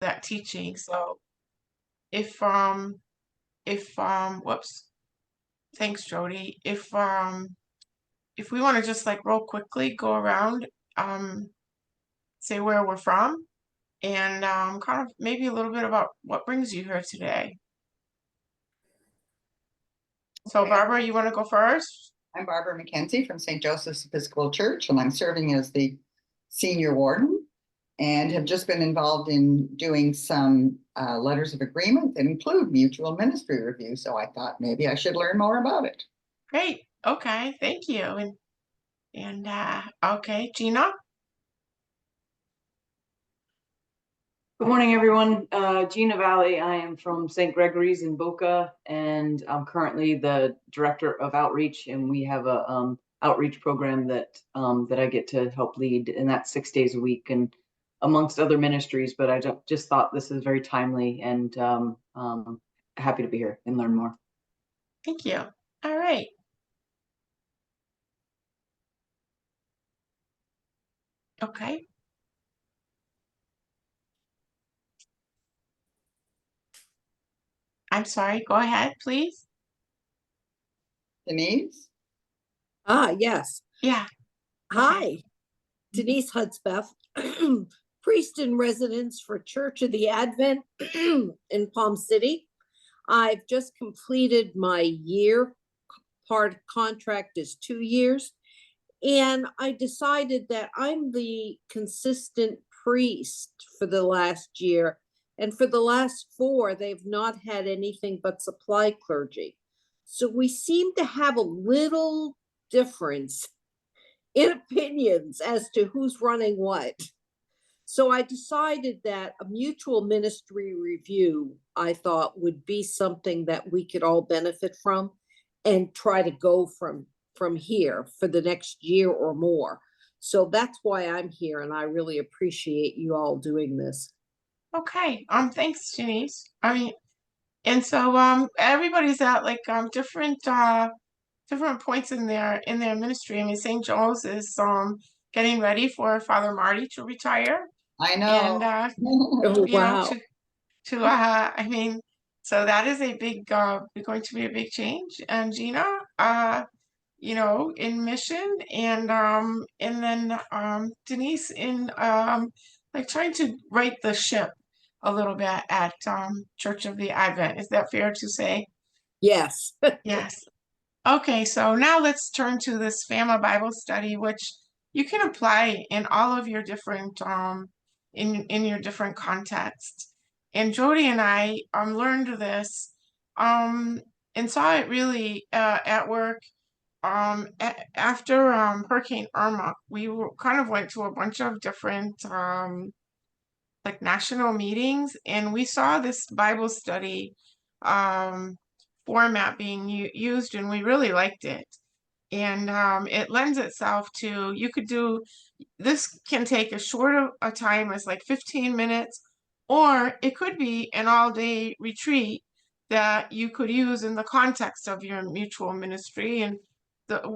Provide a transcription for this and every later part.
that teaching. So if whoops, thanks, Jody. If we want to just like real quickly go around, say where we're from, and kind of maybe a little bit about what brings you here today. So Okay. Barbara, you want to go first? I'm Barbara McKenzie from St. Joseph's Episcopal Church, and I'm serving as the senior warden and have just been involved in doing some letters of agreement that include mutual ministry review. So I thought maybe I should learn more about it. Great. Okay, thank you. And okay, Gina. Good morning, everyone. Gina Valley. I am from St. Gregory's in Boca, and I'm currently the director of outreach. And we have a outreach program that I get to help lead, and that's 6 days a week, and amongst other ministries. But I just thought this is very timely, and happy to be here and learn more. Thank you. All right. Okay. I'm sorry. Go ahead, please. Denise? Yes. Yeah. Hi, Denise Hudspeth, priest in residence for Church of the Advent in Palm City. I've just completed my year. Part contract is 2 years. And I decided that I'm the consistent priest for the last year. And for the last 4, they've not had anything but supply clergy. So we seem to have a little difference in opinions as to who's running what. So I decided that a mutual ministry review, I thought, would be something that we could all benefit from and try to go from here for the next year or more. So that's why I'm here, and I really appreciate you all doing this. Okay. Thanks, Denise. I mean, and so everybody's at like different points in their ministry. I mean, St. Joe's is getting ready for Father Marty to retire. I know. And Oh, you know, wow. I mean, so that is a big going to be a big change. And Gina, you know, in mission, and then Denise in like trying to right the ship a little bit at Church of the Advent. Is that fair to say? Yes. Yes. Okay, so now let's turn to this Family Bible study, which you can apply in all of your different in your different contexts. And Jody and I learned this and saw it really at work after Hurricane Irma. We kind of went to a bunch of different like national meetings, and we saw this Bible study format being used, and we really liked it. And it lends itself to, you could do, this can take as short of a time as like 15 minutes, or it could be an all-day retreat that you could use in the context of your mutual ministry. And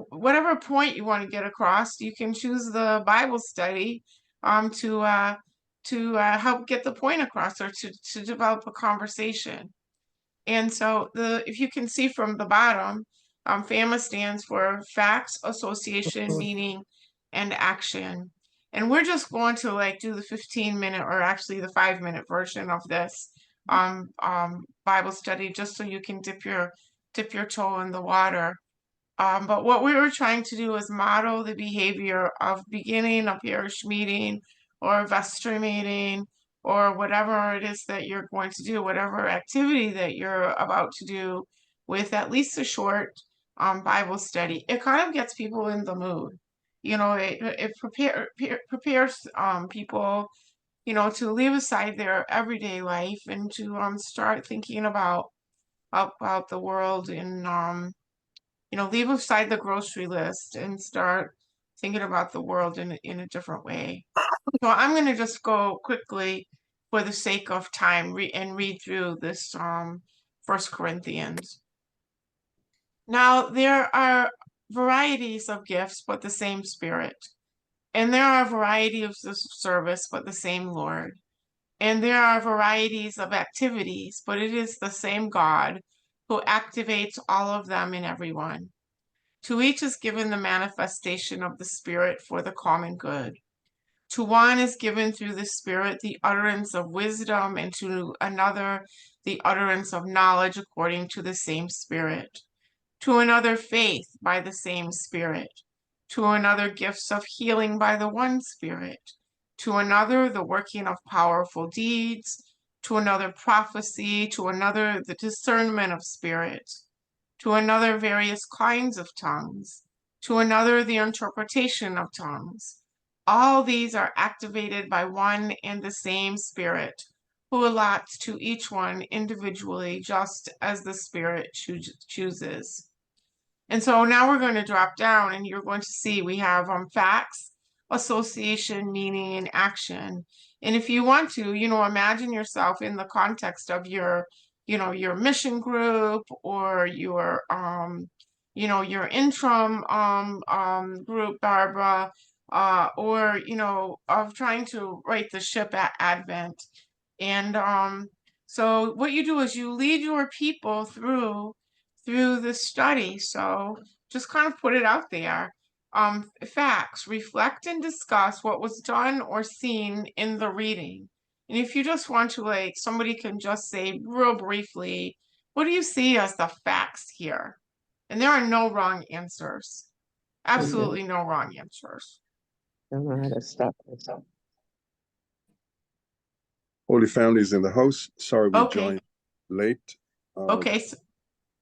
whatever point you want to get across, you can choose the Bible study to help get the point across, or to develop a conversation. And so if you can see from the bottom, FAMA stands for Facts, Association, Meaning, and Action. And we're just going to like do the 15-minute, or actually the 5-minute version of this Bible study, just so you can dip your toe in the water. But what we were trying to do is model the behavior of beginning a parish meeting or a vestry meeting, or whatever it is that you're going to do, whatever activity that you're about to do, with at least a short Bible study. It kind of gets people in the mood. You know, it prepares people, you know, to leave aside their everyday life and to start thinking about the world, and you know, leave aside the grocery list and start thinking about the world in a different way. So I'm going to just go quickly for the sake of time and read through this 1 Corinthians. Now there are varieties of gifts, but the same Spirit. And there are varieties of service, but the same Lord. And there are varieties of activities, but it is the same God who activates all of them in everyone. To each is given the manifestation of the Spirit for the common good. To one is given through the Spirit the utterance of wisdom, and to another the utterance of knowledge according to the same Spirit. To another faith by the same Spirit. To another gifts of healing by the one Spirit. To another the working of powerful deeds. To another prophecy. To another the discernment of spirits. To another various kinds of tongues. To another the interpretation of tongues. All these are activated by one and the same Spirit, who allots to each one individually just as the Spirit chooses. And so now we're going to drop down and you're going to see we have facts, association, meaning, and action. And if you want to, imagine yourself in the context of your, your mission group or your, your interim group, Barbara, or, of trying to right the ship at Advent. And so what you do is you lead your people through the study. So just kind of put it out there. Facts, reflect and discuss what was done or seen in the reading. And if you just want to, like, somebody can just say real briefly, what do you see as the facts here? And there are no wrong answers. Absolutely no wrong answers. I don't know how to stop this. Holy Families in the house. Sorry we Okay. joined late. Okay, so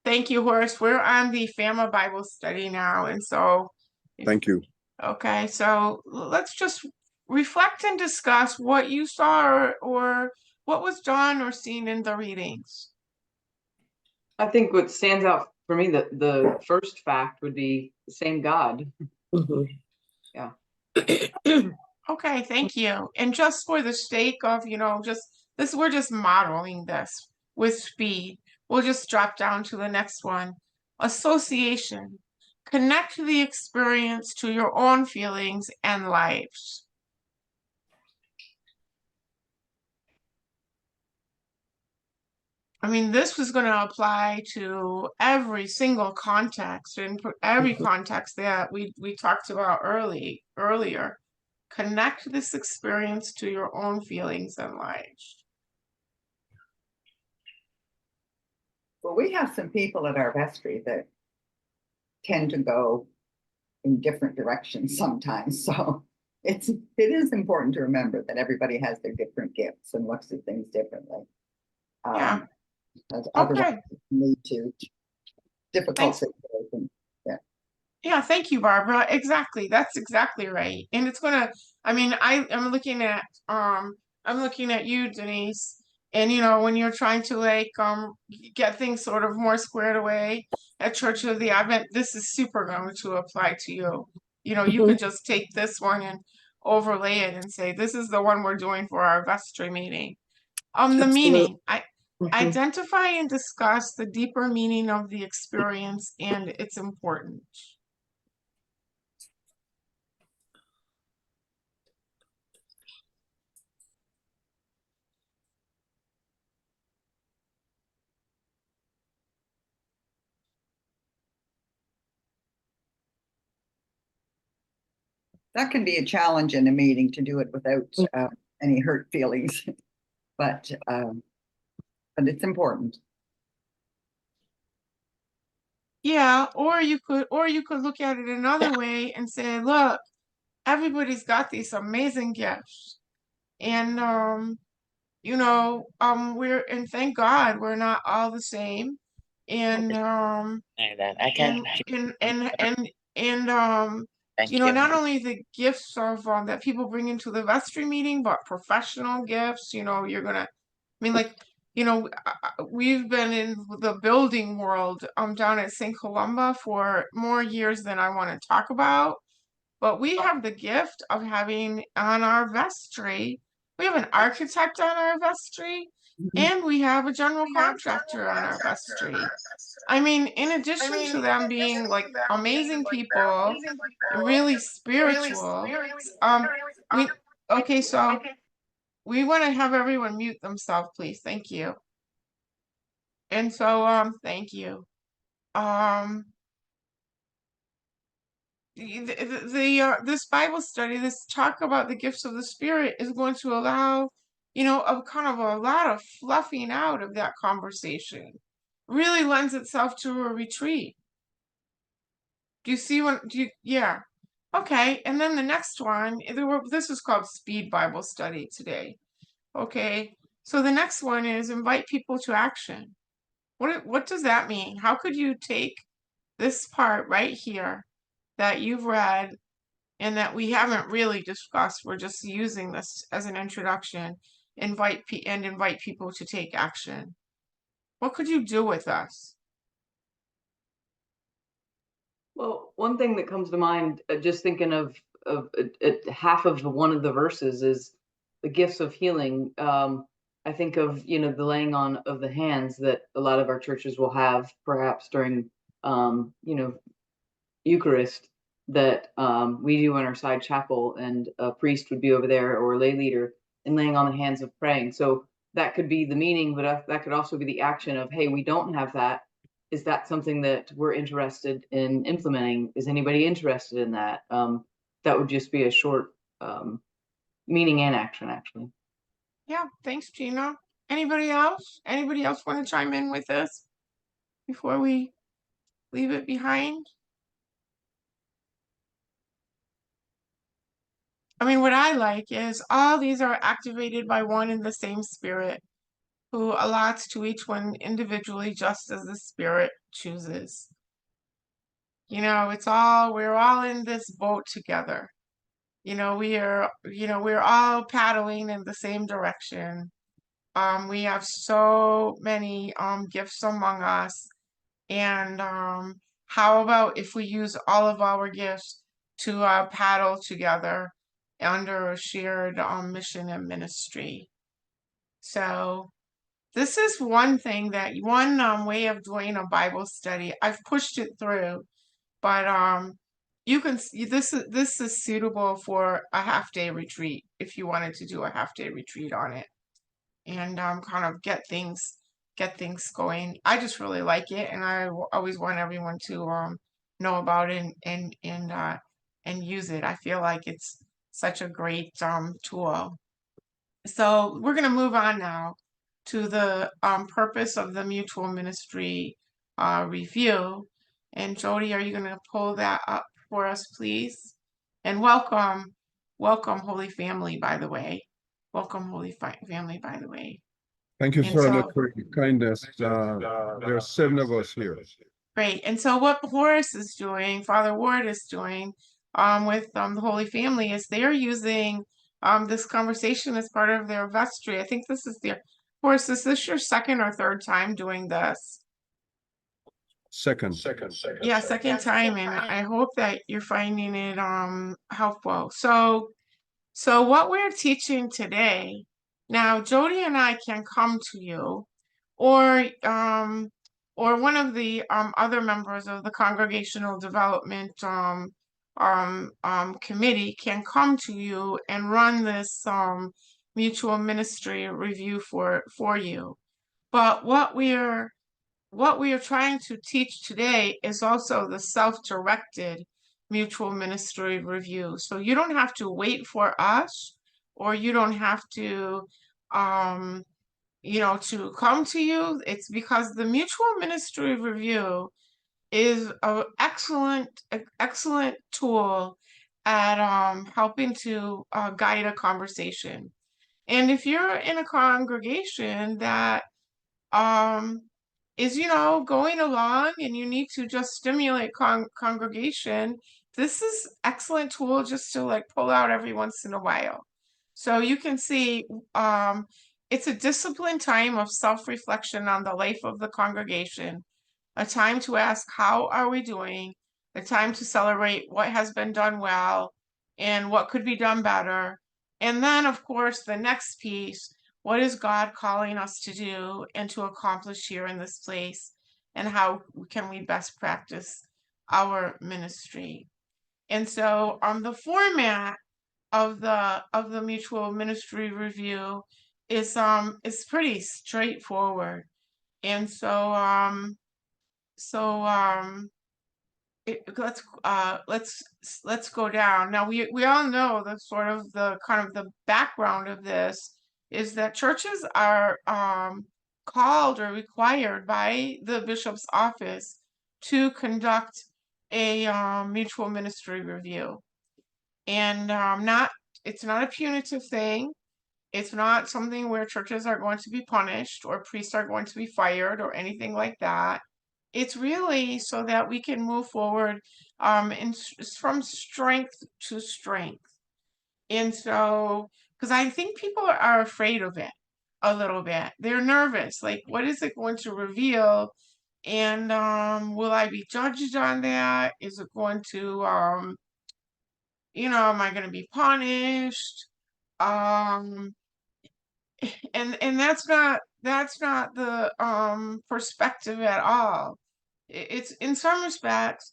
thank you, Horace. We're on the Family Bible study now, and so Thank you. okay, so let's just reflect and discuss what you saw or what was done or seen in the readings. I think what stands out for me, the first fact would be the same God. Mhm. Yeah. Okay, thank you. And just for the sake of, just this, we're just modeling this with speed. We'll just drop down to the next one. Association. Connect the experience to your own feelings and lives. I mean, this was going to apply to every single context and every context that we talked about earlier. Connect this experience to your own feelings and lives. Well, we have some people at our vestry that tend to go in different directions sometimes. So it is important to remember that everybody has their different gifts and looks at things differently. Yeah. As otherwise Okay. lead to difficult Thanks. situations. Yeah, thank you, Barbara. Exactly. That's exactly right. And it's gonna, I mean, I'm looking at you, Denise, and when you're trying to like get things sort of more squared away at Church of the Advent, this is super going to apply to you. You could just take this one and overlay it and say, this is the one we're doing for our vestry meeting. The Absolutely. meaning. Mhm. Identify and discuss the deeper meaning of the experience and its importance. That can be a challenge in a meeting to do it without any hurt feelings, but it's important. Yeah, or you could look at it another way and say, look, everybody's got these amazing gifts. And and thank God we're not all the same. And I can't. Thank you. not only the gifts of that people bring into the vestry meeting, but professional gifts. You're gonna, I mean, like, we've been in the building world down at St. Columba for more years than I want to talk about. But we have the gift of having on our vestry, we have an architect on our vestry, and we have a general contractor on our vestry. I mean, in addition to them being like amazing people, really spiritual, I mean, okay, so we want to have everyone mute themselves, please. Thank you. And so, thank you. This Bible study, this talk about the gifts of the Spirit is going to allow, a kind of a lot of fluffing out of that conversation. Really lends itself to a retreat. Do you see yeah. Okay, and then the next one, this is called Speed Bible Study today. Okay, so the next one is invite people to action. What does that mean? How could you take this part right here that you've read and that we haven't really discussed, we're just using this as an introduction, invite people to take action? What could you do with us? Well, one thing that comes to mind, just thinking of half of one of the verses is the gifts of healing. I think of, the laying on of the hands that a lot of our churches will have perhaps during, Eucharist that we do in our side chapel, and a priest would be over there or a lay leader and laying on the hands of praying. So that could be the meaning, but that could also be the action of, hey, we don't have that. Is that something that we're interested in implementing? Is anybody interested in that? That would just be a short meaning and action, actually. Yeah, thanks, Gina. Anybody else? Anybody else want to chime in with this before we leave it behind? I mean, what I like is all these are activated by one and the same Spirit, who allots to each one individually just as the Spirit chooses. We're all in this boat together. We're all paddling in the same direction. We have so many gifts among us. And how about if we use all of our gifts to paddle together under a shared mission and ministry? So this is one thing one way of doing a Bible study. I've pushed it through, but you can see this is suitable for a half-day retreat if you wanted to do a half-day retreat on it and kind of get things going. I just really like it, and I always want everyone to know about it and use it. I feel like it's such a great tool. So we're going to move on now to the purpose of the mutual ministry review. And Jody, are you going to pull that up for us, please? And welcome, Holy Family, by the way. Welcome, Holy Family, by the way. Thank you, And Fernand, so- for your kindness. There are 7 of us here. Great. And so what Horace is doing, Father Ward is doing with the Holy Family is they're using this conversation as part of their vestry. I think this is Horace, is this your second or third time doing this? Second. Yeah, second time, and I hope that you're finding it helpful. So what we're teaching today, now Jody and I can come to you, or one of the other members of the Congregational Development Committee can come to you and run this mutual ministry review for you. But what we are trying to teach today is also the self-directed mutual ministry review. So you don't have to wait for us, or you don't have to to come to you. It's because the mutual ministry review is an excellent tool at helping to guide a conversation. And if you're in a congregation that is going along and you need to just stimulate congregation, this is excellent tool just to like pull out every once in a while. So you can see it's a disciplined time of self-reflection on the life of the congregation, a time to ask how are we doing, a time to celebrate what has been done well and what could be done better. And then of course the next piece, what is God calling us to do and to accomplish here in this place? And how can we best practice our ministry? And so the format of the mutual ministry review is pretty straightforward. And so let's go down. Now we all know the sort of the kind of the background of this is that churches are called or required by the bishop's office to conduct a mutual ministry review. And it's not a punitive thing. It's not something where churches are going to be punished or priests are going to be fired or anything like that. It's really so that we can move forward from strength to strength. And so, because I think people are afraid of it a little bit. They're nervous. Like, what is it going to reveal? And will I be judged on that? Is it going to, am I going to be punished? Um, and that's not the perspective at all. It's in some respects,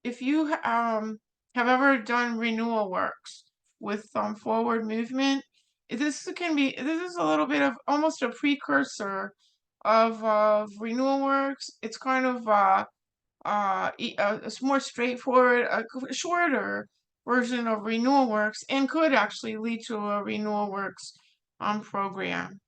if you have ever done renewal works with forward movement, this is a little bit of almost a precursor of renewal works. It's kind of it's more straightforward, a shorter version of renewal works, and could actually lead to a renewal works program.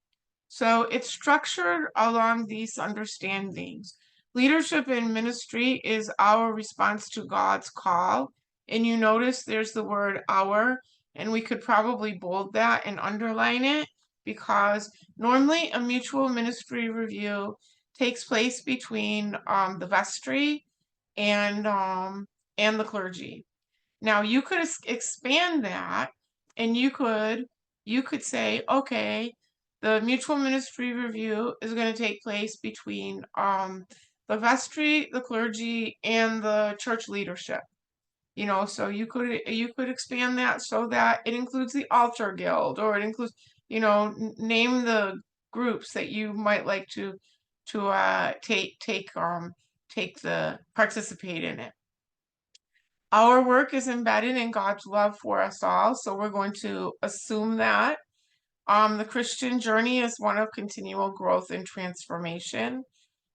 So it's structured along these understandings. Leadership in ministry is our response to God's call. And you notice there's the word our, and we could probably bold that and underline it, because normally a mutual ministry review takes place between the vestry and the clergy. Now you could expand that, and you could say, okay, the mutual ministry review is going to take place between the vestry, the clergy, and the church leadership. So you could expand that so that it includes the altar guild, or it includes, name the groups that you might like to participate in it. Our work is embedded in God's love for us all, so we're going to assume that. The Christian journey is one of continual growth and transformation.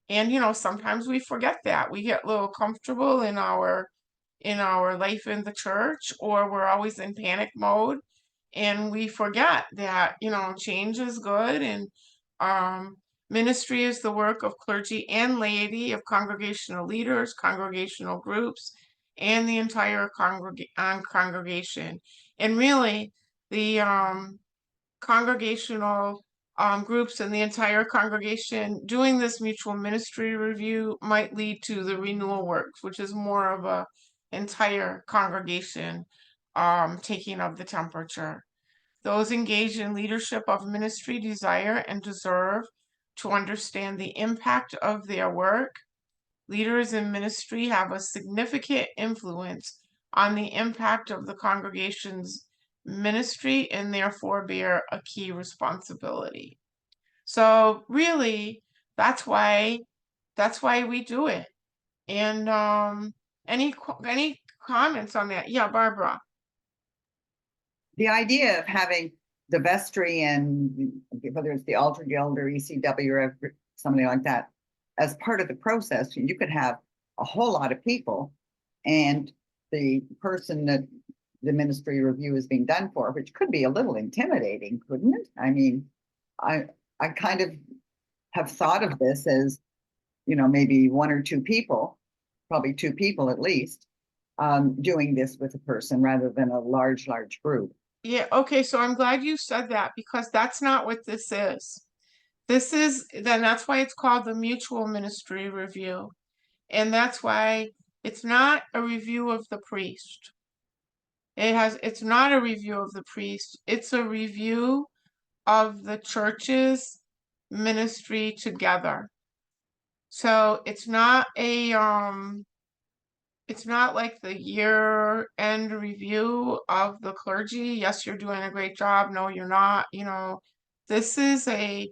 And sometimes we forget that. We get a little comfortable in our life in the church, or we're always in panic mode, and we forget that change is good. And ministry is the work of clergy and laity, of congregational leaders, congregational groups, and the entire congregation. And really, the congregational groups and the entire congregation doing this mutual ministry review might lead to the renewal works, which is more of a entire congregation taking of the temperature. Those engaged in leadership of ministry desire and deserve to understand the impact of their work. Leaders in ministry have a significant influence on the impact of the congregation's ministry, and therefore bear a key responsibility. So really, that's why we do it. And any comments on that? Yeah, Barbara. The idea of having the vestry and whether it's the altar guild or ECW or something like that as part of the process, you could have a whole lot of people, and the person that the ministry review is being done for, which could be a little intimidating, couldn't it? I mean, I kind of have thought of this as, maybe one or two people, probably two people at least, doing this with a person rather than a large group. Yeah, okay, so I'm glad you said that, because that's not what this is. That's why it's called the mutual ministry review. And that's why it's not a review of the priest. It's not a review of the priest. It's a review of the church's ministry together. So it's not like the year-end review of the clergy. Yes, you're doing a great job. No, you're not. This is a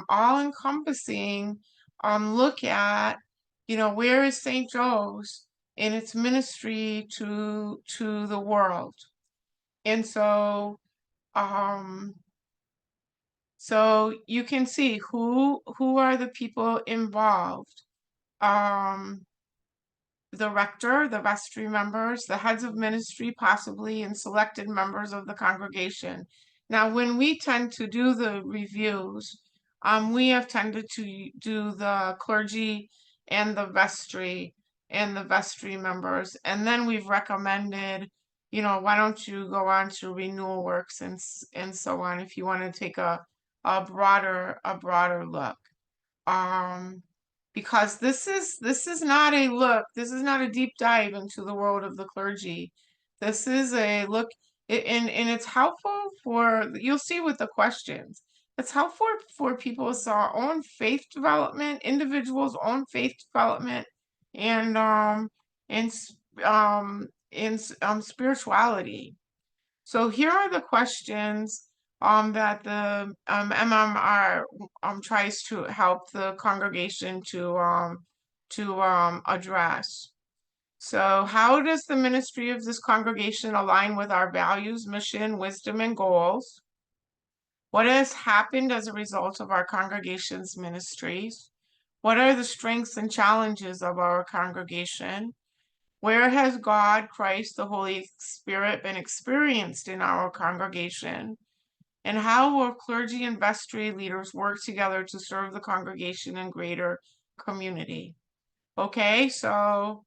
all-encompassing look at, where is St. Joe's in its ministry to the world. And so, so you can see who are the people involved. The rector, the vestry members, the heads of ministry, possibly, and selected members of the congregation. Now, when we tend to do the reviews, we have tended to do the clergy and the vestry members, and then we've recommended, you know, why don't you go on to renewal works and so on if you want to take a broader look. Because this is not a look, this is not a deep dive into the world of the clergy. This is a look, and it's helpful for, you'll see with the questions, it's helpful for people's own faith development, individuals' own faith development, and spirituality. So here are the questions that the MMR tries to help the congregation to address. So how does the ministry of this congregation align with our values, mission, wisdom, and goals? What has happened as a result of our congregation's ministries? What are the strengths and challenges of our congregation? Where has God, Christ, the Holy Spirit been experienced in our congregation? And how will clergy and vestry leaders work together to serve the congregation and greater community? Okay, so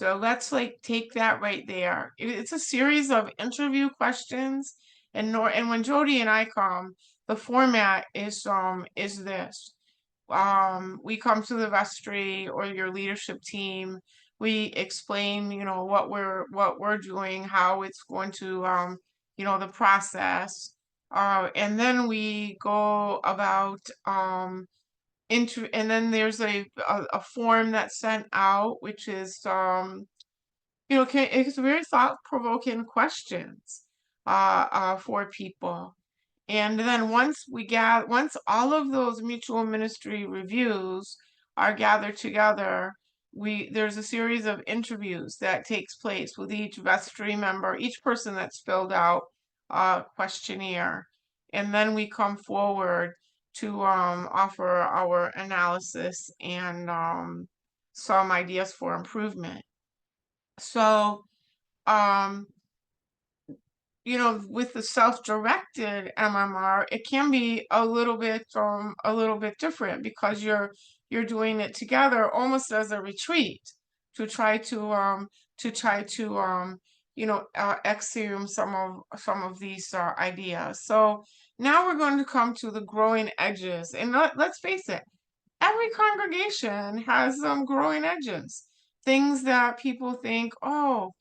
let's like take that right there. It's a series of interview questions, and when Jody and I come, the format is this. We come to the vestry or your leadership team, we explain, you know, what we're doing, how it's going to you know, the process, and then we go about and then there's a form that's sent out, which is you know, it's very thought-provoking questions for people. And then once all of those mutual ministry reviews are gathered together, there's a series of interviews that takes place with each vestry member, each person that's filled out a questionnaire. And then we come forward to offer our analysis and some ideas for improvement. So you know, with the self-directed MMR, it can be a little bit different because you're doing it together almost as a retreat to try to you know, exhume some of these ideas. So now we're going to come to the growing edges, and let's face it, every congregation has some growing edges, things that people think, oh,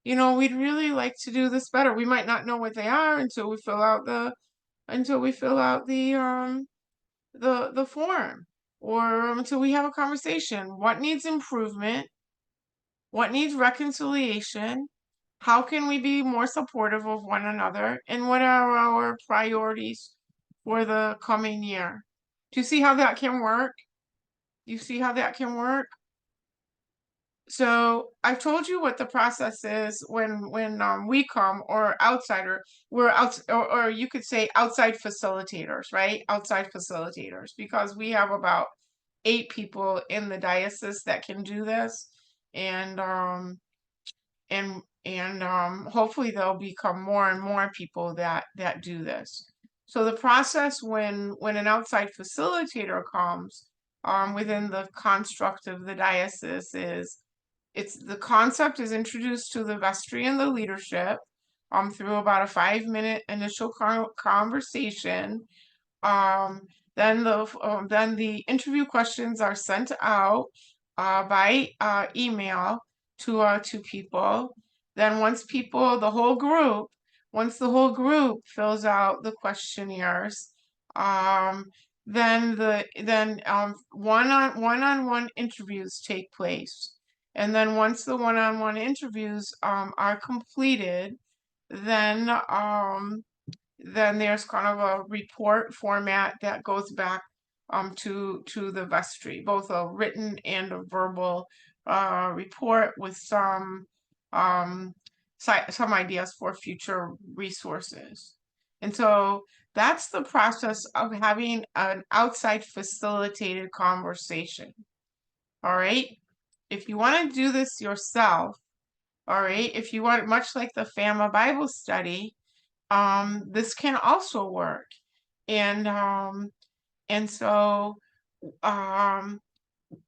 you know, we'd really like to do this better. We might not know what they are until we fill out the form, or until we have a conversation. What needs improvement? What needs reconciliation? How can we be more supportive of one another? And what are our priorities for the coming year? Do you see how that can work? You see how that can work? So I've told you what the process is when we come, or outsider, we're out, or you could say outside facilitators, right? Outside facilitators, because we have about 8 people in the diocese that can do this, and hopefully there'll become more and more people that do this. So the process when an outside facilitator comes within the construct of the diocese is, the concept is introduced to the vestry and the leadership through about a 5-minute initial conversation. Then the interview questions are sent out by email to people. Then once the whole group fills out the questionnaires, then one-on-one interviews take place. And then once the one-on-one interviews are completed, then there's kind of a report format that goes back to the vestry, both a written and a verbal report with some some ideas for future resources. And so that's the process of having an outside facilitated conversation. All right. If you want to do this yourself, all right, if you want, much like the Family Bible study, this can also work. And so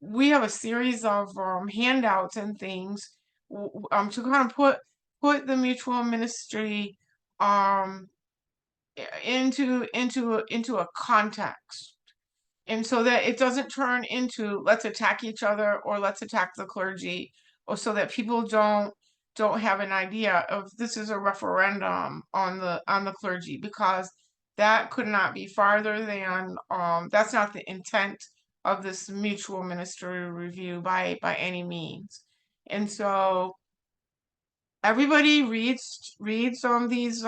we have a series of handouts and things to kind of put the mutual ministry into a context, and so that it doesn't turn into let's attack each other or let's attack the clergy, or so that people don't have an idea of this is a referendum on the clergy, because that could not be farther than that's not the intent of this mutual ministry review by any means. And so everybody reads these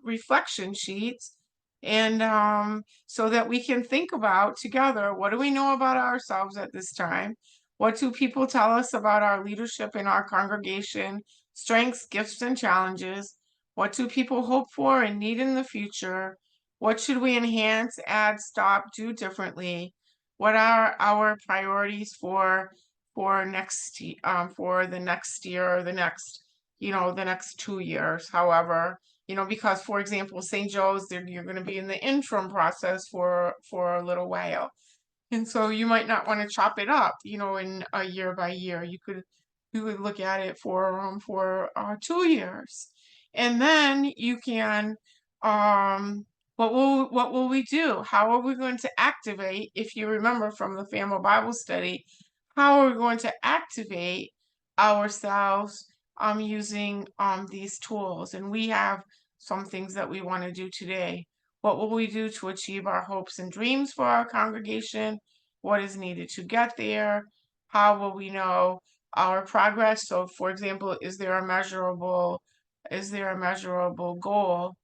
reflection sheets, and so that we can think about together, what do we know about ourselves at this time? What do people tell us about our leadership in our congregation, strengths, gifts, and challenges? What do people hope for and need in the future? What should we enhance, add, stop, do differently? What are our priorities for next for the next year, or the next the next 2 years, however, because, for example, St. Joe's, you're going to be in the interim process for a little while. And so you might not want to chop it up, in a year by year. You could look at it for 2 years. And then you can, what will we do? How are we going to activate, if you remember from the Family Bible study, how are we going to activate ourselves using these tools? And we have some things that we want to do today. What will we do to achieve our hopes and dreams for our congregation? What is needed to get there? How will we know our progress? So, for example, is there a measurable goal?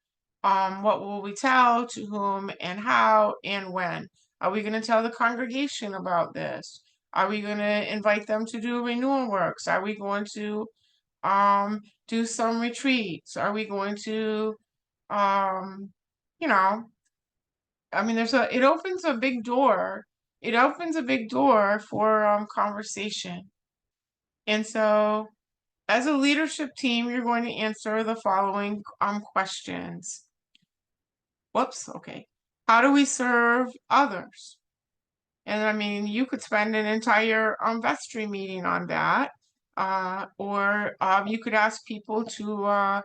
What will we tell, to whom, and how, and when? Are we going to tell the congregation about this? Are we going to invite them to do renewal works? Are we going to do some retreats? Are we going to you know, I mean, it opens a big door. It opens a big door for conversation. And so, as a leadership team, you're going to answer the following questions. Whoops, okay. How do we serve others? And I mean, you could spend an entire vestry meeting on that. Or you could ask people to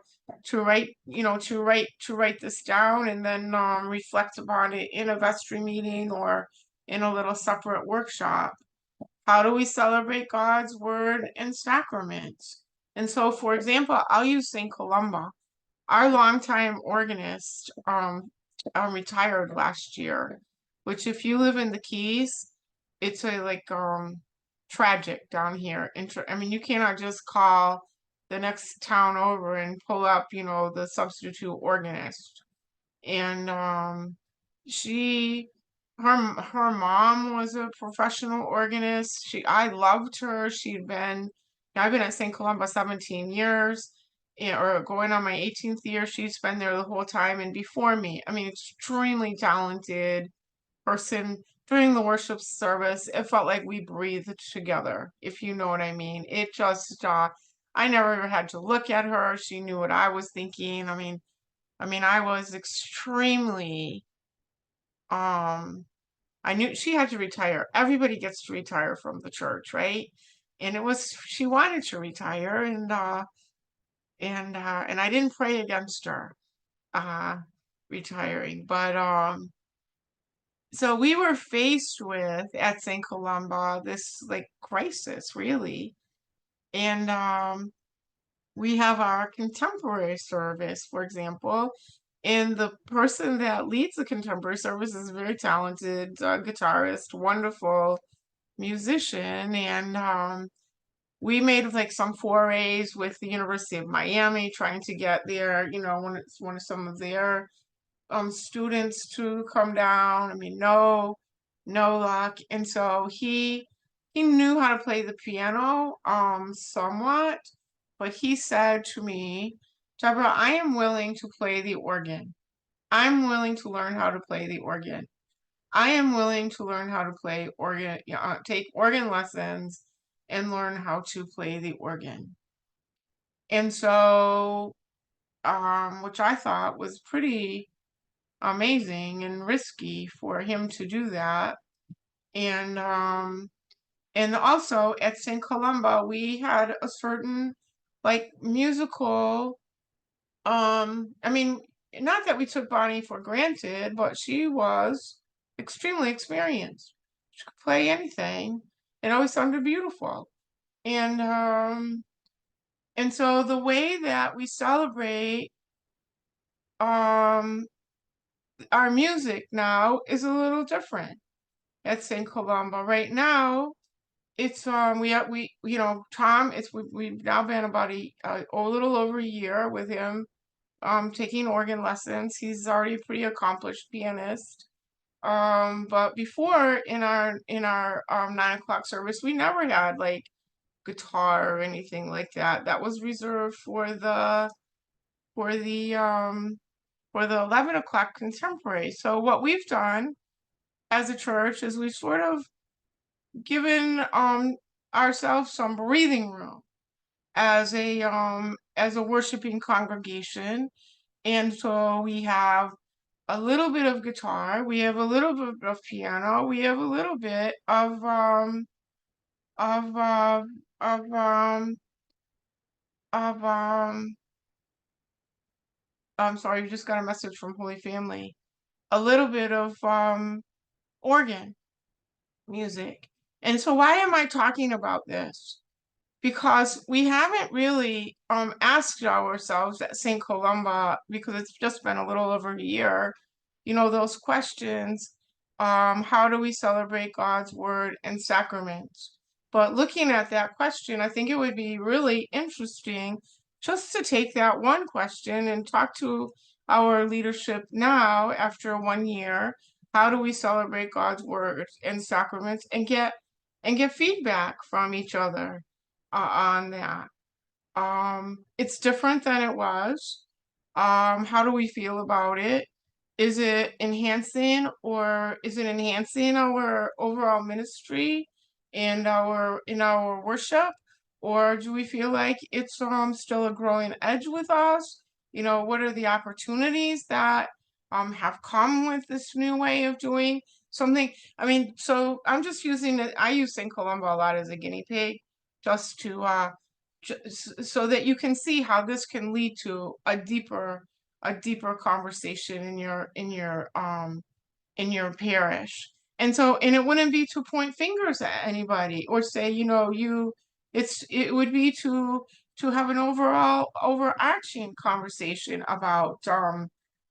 write, to write this down, and then reflect upon it in a vestry meeting or in a little separate workshop. How do we celebrate God's word and sacraments? And so, for example, I'll use St. Columba. Our longtime organist retired last year, which, if you live in the Keys, it's tragic down here. I mean, you cannot just call the next town over and pull up, the substitute organist. And her mom was a professional organist. I loved her. I've been at St. Columba 17 years, or going on my 18th year. She's been there the whole time. And before me, I mean, extremely talented person. During the worship service, it felt like we breathed together, if you know what I mean. It just, I never had to look at her. She knew what I was thinking. I mean, I was extremely, I knew she had to retire. Everybody gets to retire from the church, right? And she wanted to retire, and I didn't pray against her, retiring, but, so we were faced with, at St. Columba, this crisis, really. And we have our contemporary service, for example, and the person that leads the contemporary service is a very talented guitarist, wonderful musician. And we made some forays with the University of Miami, trying to get their, one of some of their students to come down. I mean, no luck. And so he knew how to play the piano somewhat, but he said to me, Deborah, I am willing to play the organ. I'm willing to learn how to play the organ. I am willing to learn how to play organ, take organ lessons and learn how to play the organ. And so, which I thought was pretty amazing and risky for him to do that. And also at St. Columba, we had a certain like musical, I mean, not that we took Bonnie for granted, but she was extremely experienced. She could play anything. It always sounded beautiful. And so the way that we celebrate our music now is a little different at St. Columba. Right now, it's we you know, Tom, we've now been about a little over a year with him taking organ lessons. He's already a pretty accomplished pianist. But before in our 9 o'clock service, we never had like guitar or anything like that. That was reserved for the for the 11 o'clock contemporary. So what we've done as a church is we've sort of given ourselves some breathing room as a worshiping congregation. And so we have a little bit of guitar, we have a little bit of piano, we have a little bit of uh, of of I'm sorry, we just got a message from Holy Family. A little bit of organ music. And so why am I talking about this? Because we haven't really asked ourselves at St. Columba, because it's just been a little over a year, you know, those questions, how do we celebrate God's word and sacraments? But looking at that question, I think it would be really interesting just to take that one question and talk to our leadership now after 1 year. How do we celebrate God's word and sacraments, and get feedback from each other on that? It's different than it was. How do we feel about it? Is it enhancing our overall ministry and our worship? Or do we feel like it's still a growing edge with us? You know, what are the opportunities that have come with this new way of doing something? I mean, so I'm just using it. I use St. Columba a lot as a guinea pig, just to so that you can see how this can lead to a deeper conversation in your parish. And so, and it wouldn't be to point fingers at anybody or say, you know, it would be to have an overall overarching conversation about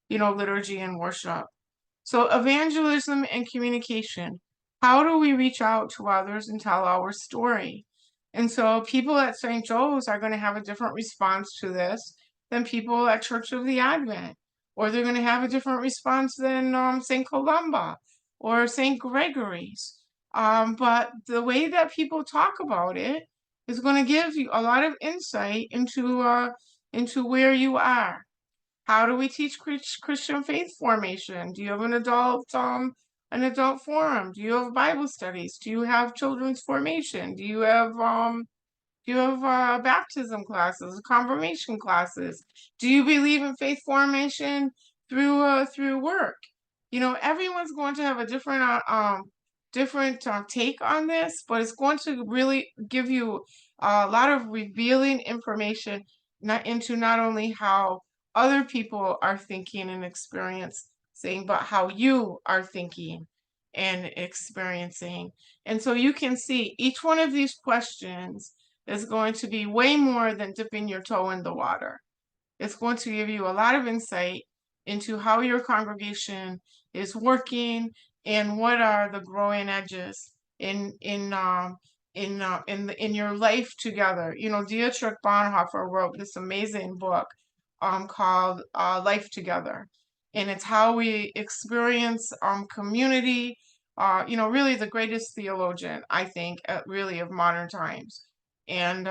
you know, liturgy and worship. So evangelism and communication. How do we reach out to others and tell our story? And so people at St. Joe's are going to have a different response to this than people at Church of the Advent, or they're going to have a different response than St. Columba or St. Gregory's. But the way that people talk about it is going to give you a lot of insight into where you are. How do we teach Christian faith formation? Do you have an adult forum? Do you have Bible studies? Do you have children's formation? Do you have baptism classes, confirmation classes? Do you believe in faith formation through work? You know, everyone's going to have a different take on this, but it's going to really give you a lot of revealing information, not only how other people are thinking and experiencing, but how you are thinking and experiencing. And so you can see each one of these questions is going to be way more than dipping your toe in the water. It's going to give you a lot of insight into how your congregation is working and what are the growing edges in your life together. You know, Dietrich Bonhoeffer wrote this amazing book called Life Together, and it's how we experience community. You know, really the greatest theologian, I think, really of modern times. And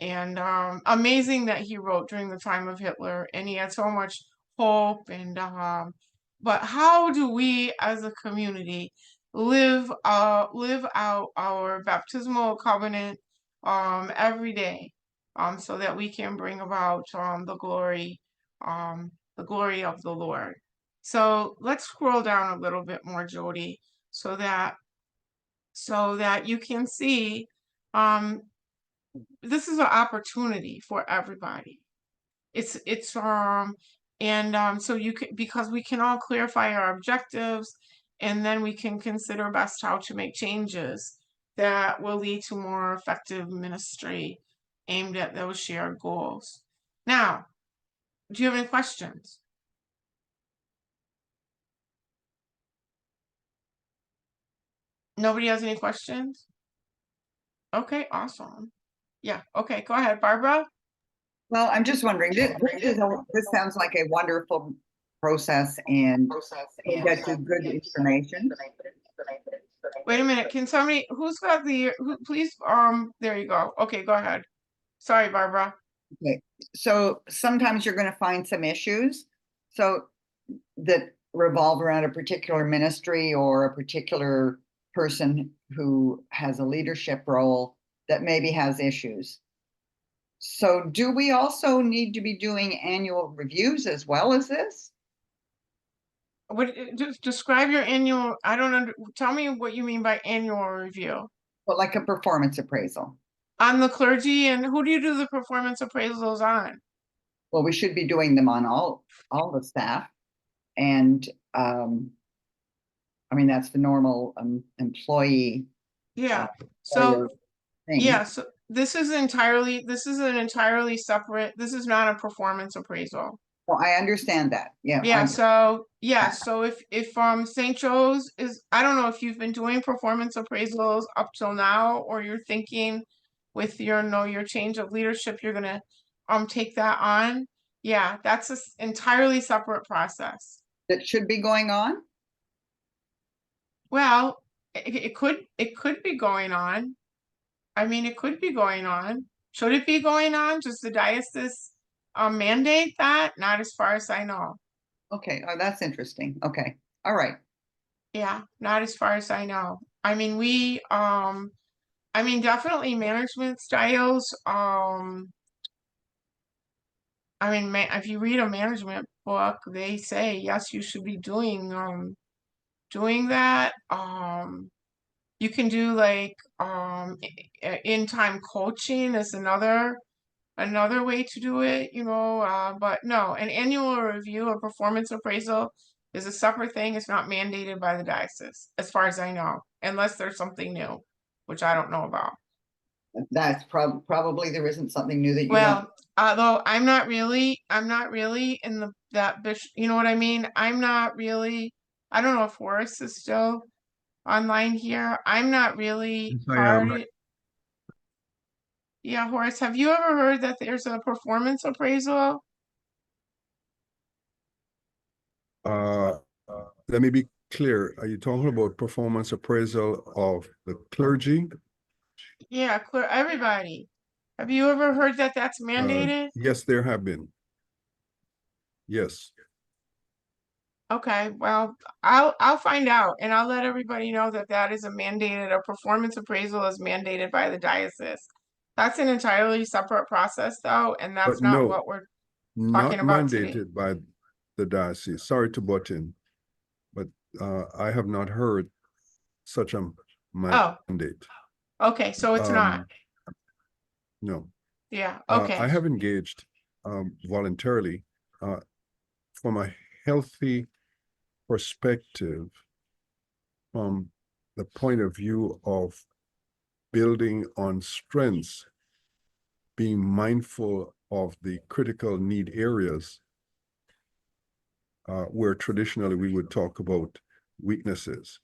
And amazing that he wrote during the time of Hitler, and he had so much hope. And but how do we as a community live out our baptismal covenant every day, so that we can bring about the glory of the Lord. So let's scroll down a little bit more, Jody, so that you can see this is an opportunity for everybody. It's so you can, because we can all clarify our objectives, and then we can consider best how to make changes that will lead to more effective ministry aimed at those shared goals. Now, do you have any questions? Nobody has any questions? Okay, awesome. Yeah, okay, go ahead, Barbara. Well, I'm just wondering, this sounds like a wonderful process and we'll get you good information. Wait a minute, can somebody, who's got please, there you go. Okay, go ahead. Sorry, Barbara. Okay, so sometimes you're going to find some issues that revolve around a particular ministry or a particular person who has a leadership role that maybe has issues. So do we also need to be doing annual reviews as well as this? What, just describe your annual, tell me what you mean by annual review. But like a performance appraisal. On the clergy, and who do you do the performance appraisals on? Well, we should be doing them on all the staff. And I mean, that's the normal employee. Yeah, so thing. yeah, so this is an entirely separate, this is not a performance appraisal. Well, I understand that. Yeah. Yeah, so if St. Joe's is, I don't know if you've been doing performance appraisals up till now, or you're thinking with your change of leadership, you're gonna take that on. Yeah, that's an entirely separate process. That should be going on. Well, it could be going on. I mean, it could be going on. Should it be going on? Does the diocese mandate that? Not as far as I know. Okay. Oh, that's interesting. Okay. All right. Yeah, not as far as I know. I mean, definitely management styles. I mean, if you read a management book, they say, yes, you should be doing that. You can do like in-time coaching is another way to do it, but no, an annual review, a performance appraisal is a separate thing. It's not mandated by the diocese, as far as I know, unless there's something new, which I don't know about. That's probably there isn't something new that you Well, although I'm not really in that bishop, you know what I mean? I'm not really, I don't know if Horace is still online here. I'm not really Yes, I am. Yeah, Horace, have you ever heard that there's a performance appraisal? Let me be clear. Are you talking about performance appraisal of the clergy? Yeah, everybody. Have you ever heard that that's mandated? Yes, there have been. Yes. Okay, well, I'll find out, and I'll let everybody know that is a performance appraisal is mandated by the diocese. That's an entirely separate process though, and that's But not no, what we're not talking about today. mandated by the diocese. Sorry to butt in, but I have not heard such a mandate. Okay, so it's not. No. Yeah, okay. I have engaged voluntarily from a healthy perspective, from the point of view of building on strengths, being mindful of the critical need areas where traditionally we would talk about weaknesses,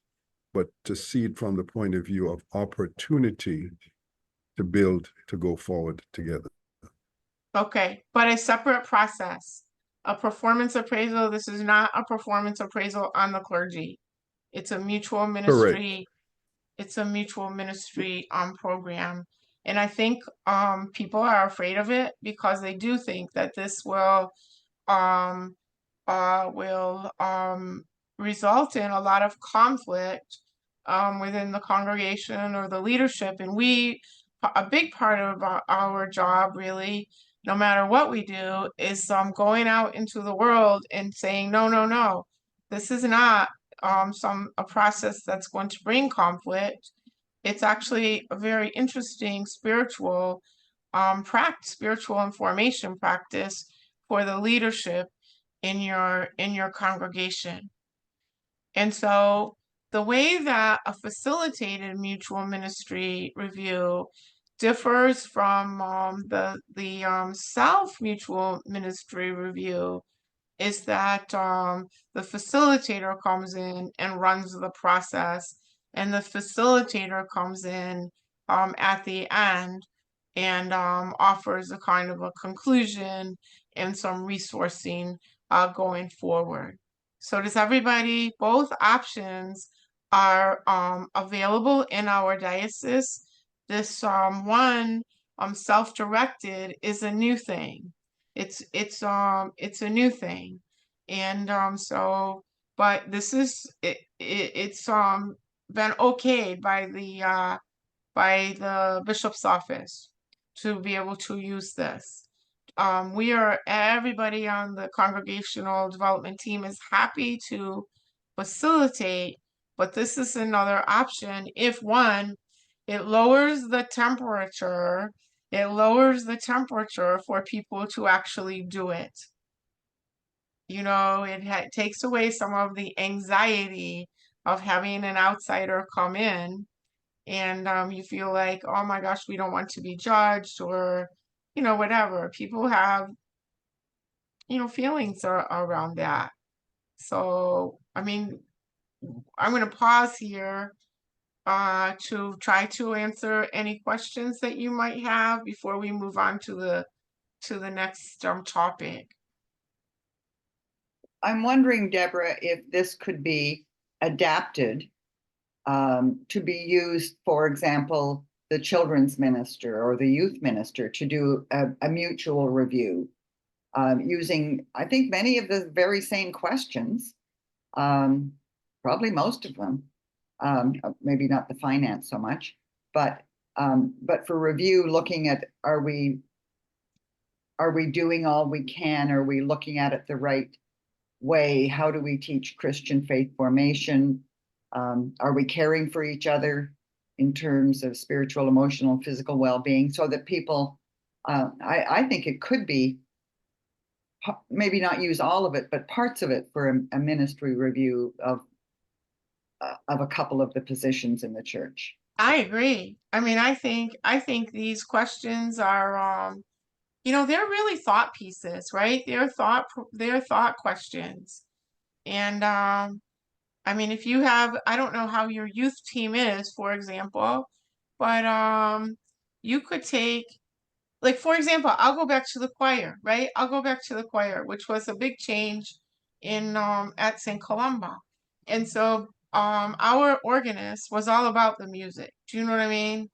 but to see it from the point of view of opportunity to build, to go forward together. Okay, but a separate process. A performance appraisal, this is not a performance appraisal on the clergy. It's a mutual ministry. Correct. It's a mutual ministry program. And I think people are afraid of it because they do think that this will result in a lot of conflict within the congregation or the leadership. And a big part of our job really, no matter what we do, is going out into the world and saying, no, no, no, this is not a process that's going to bring conflict. It's actually a very interesting spiritual information practice for the leadership in your congregation. And so the way that a facilitated mutual ministry review differs from the self mutual ministry review is that the facilitator comes in and runs the process, and the facilitator comes in at the end and offers a kind of a conclusion and some resourcing going forward. So does everybody, both options are available in our diocese. This one self-directed is a new thing. It's a new thing. And but this is it's been okayed by the bishop's office to be able to use this. Everybody on the congregational development team is happy to facilitate, but this is another option. If one, it lowers the temperature for people to actually do it. You know, it takes away some of the anxiety of having an outsider come in, and you feel like, oh my gosh, we don't want to be judged, or, you know, whatever. People have, you know, feelings around that. So, I mean, I'm going to pause here to try to answer any questions that you might have before we move on to the next topic. I'm wondering, Deborah, if this could be adapted to be used, for example, the children's minister or the youth minister to do a mutual review using, I think, many of the very same questions, probably most of them, maybe not the finance so much, but for review, looking at, are we doing all we can? Are we looking at it the right way? How do we teach Christian faith formation? Are we caring for each other in terms of spiritual, emotional, and physical well-being, so that people, I think it could be, maybe not use all of it, but parts of it for a ministry review of a couple of the positions in the church. I agree. I mean, I think these questions are, you know, they're really thought pieces, right? They're thought questions. And I mean, if you have, I don't know how your youth team is, for example, but you could take, like, for example, I'll go back to the choir, right? I'll go back to the choir, which was a big change in at St. Columba. And so our organist was all about the music. Do you know what I mean?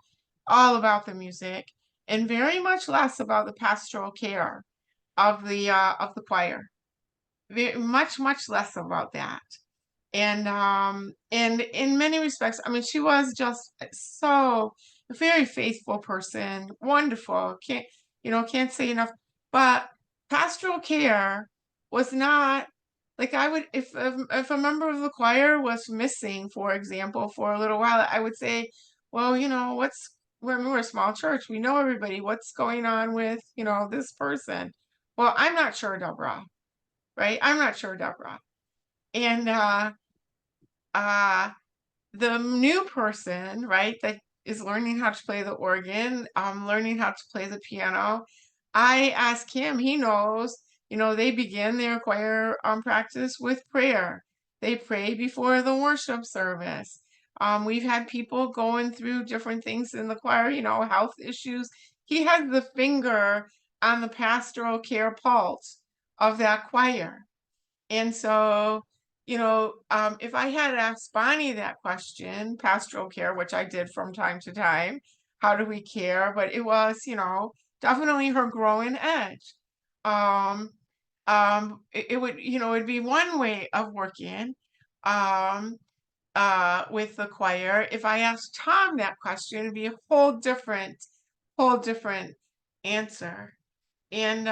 All about the music, and very much less about the pastoral care of the choir. Very much less about that. And in many respects, I mean, she was just so a very faithful person, wonderful. Can't say enough. But pastoral care was not, like, I would, if a member of the choir was missing, for example, for a little while, I would say, well, you know, we're a small church, we know everybody, what's going on with, you know, this person? Well, I'm not sure, Deborah, right? I'm not sure, Deborah. And the new person, right, that is learning how to play the organ, learning how to play the piano, I ask him, he knows, you know, they begin their choir practice with prayer. They pray before the worship service. We've had people going through different things in the choir, you know, health issues. He has the finger on the pastoral care pulse of that choir. And so, you know, if I had asked Bonnie that question, pastoral care, which I did from time to time, how do we care? But it was, definitely her growing edge. It would, it'd be one way of working with the choir. If I asked Tom that question, it'd be a whole different answer. And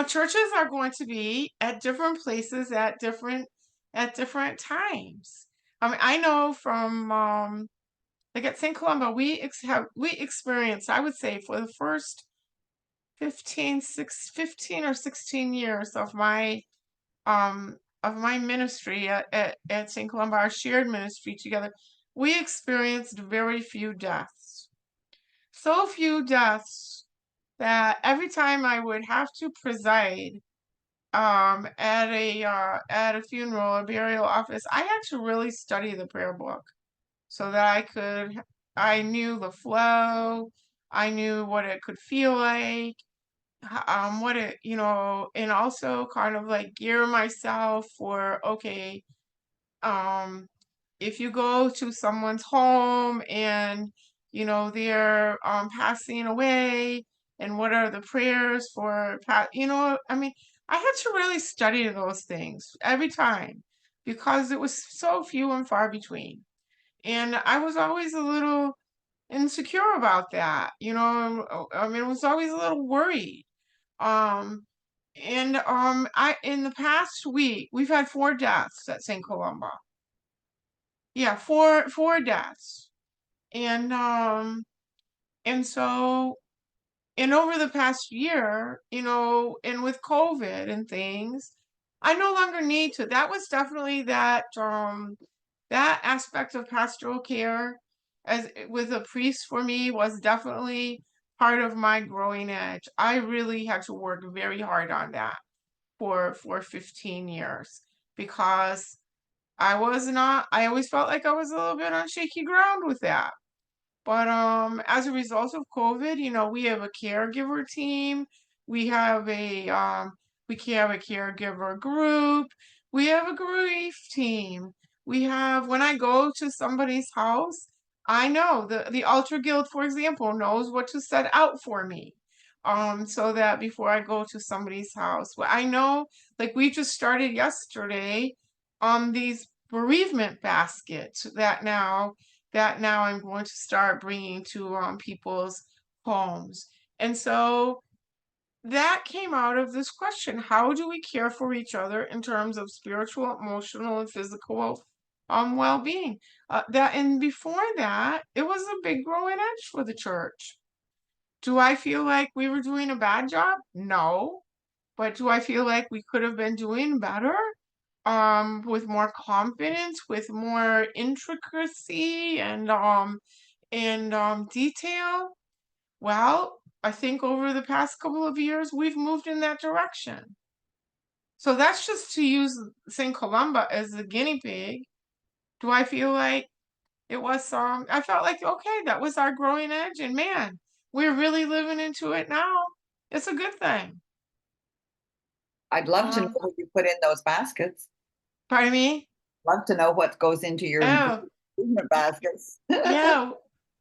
churches are going to be at different places at different times. I know from like at St. Columba, we experienced, I would say, for the first 15 or 16 years of my ministry at St. Columba, our shared ministry together, we experienced very few deaths. So few deaths that every time I would have to preside at a funeral or burial office, I had to really study the prayer book so that I knew the flow, I knew what it could feel like, what it, and also kind of like gear myself for, okay, if you go to someone's home and, they're passing away, and what are the prayers for, I had to really study those things every time because it was so few and far between. And I was always a little insecure about that, I was always a little worried. And I in the past week we've had 4 deaths at St. Columba. Yeah, four deaths. And so and over the past year, and with COVID and things, I no longer need to. That was definitely that aspect of pastoral care as with a priest for me was definitely part of my growing edge. I really had to work very hard on that for 15 years because I always felt like I was a little bit on shaky ground with that. But as a result of COVID, we have a caregiver team. We have a caregiver group. We have a grief team. We have when I go to somebody's house, I know the Ultra Guild, for example, knows what to set out for me. So that before I go to somebody's house. Well, I know, like we just started yesterday on these bereavement baskets that now I'm going to start bringing to people's homes. And so that came out of this question: how do we care for each other in terms of spiritual, emotional, and physical well-being? And before that, it was a big growing edge for the church. Do I feel like we were doing a bad job? No. But do I feel like we could have been doing better? With more confidence, with more intricacy and detail? Well, I think over the past couple of years, we've moved in that direction. So that's just to use St. Columba as the guinea pig. Do I feel like it was I felt like, okay, that was our growing edge, and man, we're really living into it now. It's a good thing. I'd love to know what you put in those baskets. Pardon me? Love to know what goes into your Oh, baskets. yeah.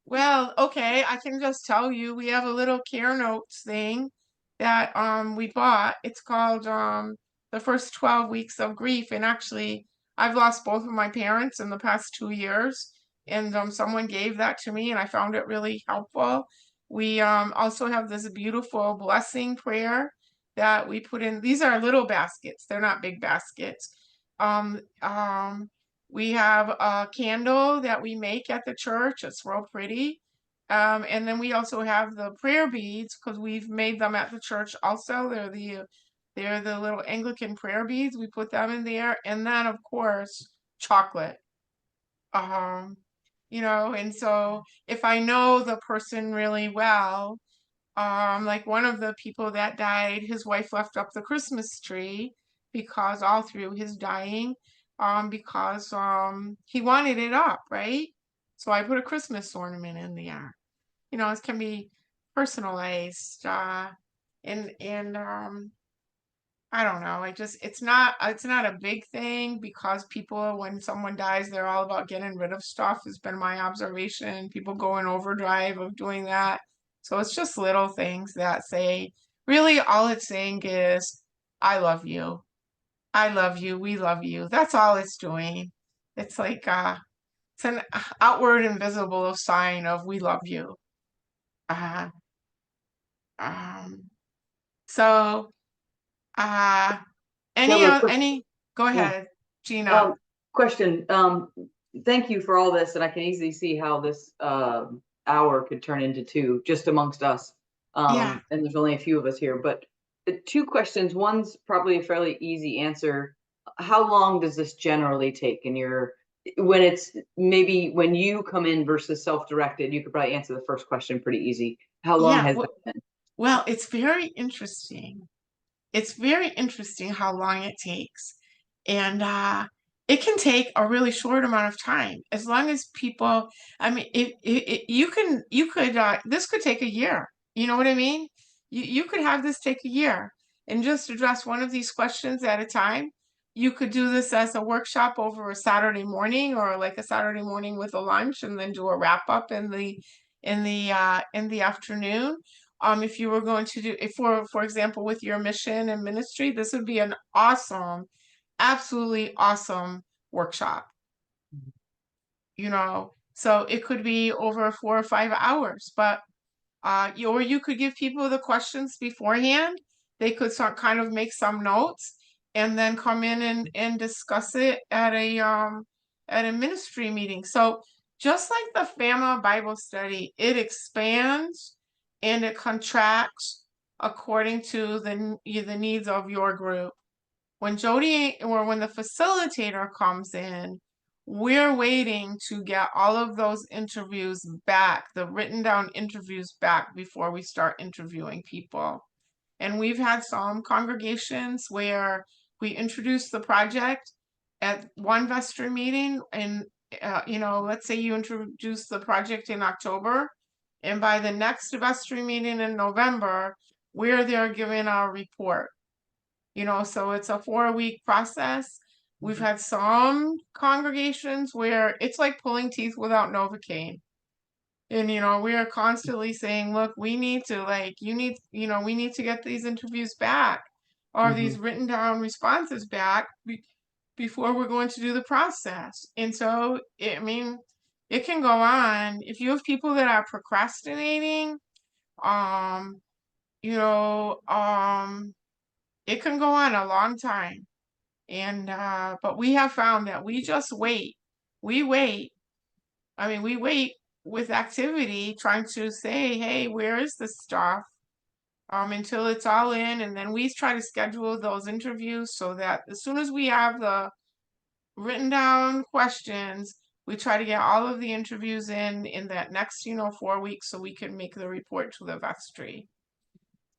Well, okay, I can just tell you we have a little care notes thing that we bought. It's called The First 12 Weeks of Grief. And actually I've lost both of my parents in the past 2 years. And someone gave that to me and I found it really helpful. We also have this beautiful blessing prayer that we put in. These are little baskets, they're not big baskets. Um, um, we have a candle that we make at the church. It's real pretty. And then we also have the prayer beads because we've made them at the church also. They're the little Anglican prayer beads. We put them in there. And then of course, chocolate. And so if I know the person really well, like one of the people that died, his wife left up the Christmas tree because all through his dying, because he wanted it up, right? So I put a Christmas ornament in there. It can be personalized, and I don't know. It's not a big thing because people, when someone dies, they're all about getting rid of stuff, has been my observation. People go in overdrive of doing that. So it's just little things that say, really all it's saying is, I love you. I love you. We love you. That's all it's doing. It's like, it's an outward invisible sign of we love you. Uh, um, so, uh, Deborah, any, go yeah. ahead, Gina. Question. Thank you for all this, and I can easily see how this hour could turn into two just amongst us. Yeah. And there's only a few of us here, but two questions. One's probably a fairly easy answer. How long does this generally take in your, when it's maybe when you come in versus self-directed? You could probably answer the first question pretty easy. How long Yeah, has well, that been? well, it's very interesting. It's very interesting how long it takes. And it can take a really short amount of time as long as people, I mean, you could, this could take a year. You know what I mean? You could have this take a year and just address one of these questions at a time. You could do this as a workshop over a Saturday morning or like a Saturday morning with a lunch and then do a wrap up in the afternoon. If you were going to do, if for example, with your mission and ministry, this would be an awesome, absolutely awesome workshop. You know, so it could be over 4 or 5 hours, but or you could give people the questions beforehand. They could start kind of make some notes and then come in and discuss it at a ministry meeting. So just like the family Bible study, it expands and it contracts according to the needs of your group. When Jody or when the facilitator comes in, we're waiting to get all of those interviews back, the written down interviews back before we start interviewing people. And we've had some congregations where we introduced the project at one vestry meeting and let's say you introduce the project in October and by the next vestry meeting in November, we're there giving our report. So it's a 4-week process. We've had some congregations where it's like pulling teeth without Novocaine. And, we are constantly saying, look, we need to we need to get these interviews back or these written down responses back before we're going to do the process. And so, it can go on. If you have people that are procrastinating, um, you know, it can go on a long time. And but we have found that we just wait. We wait. We wait with activity, trying to say, hey, where is this stuff? Until it's all in, and then we try to schedule those interviews so that as soon as we have the written down questions, we try to get all of the interviews in that next 4 weeks so we can make the report to the vestry.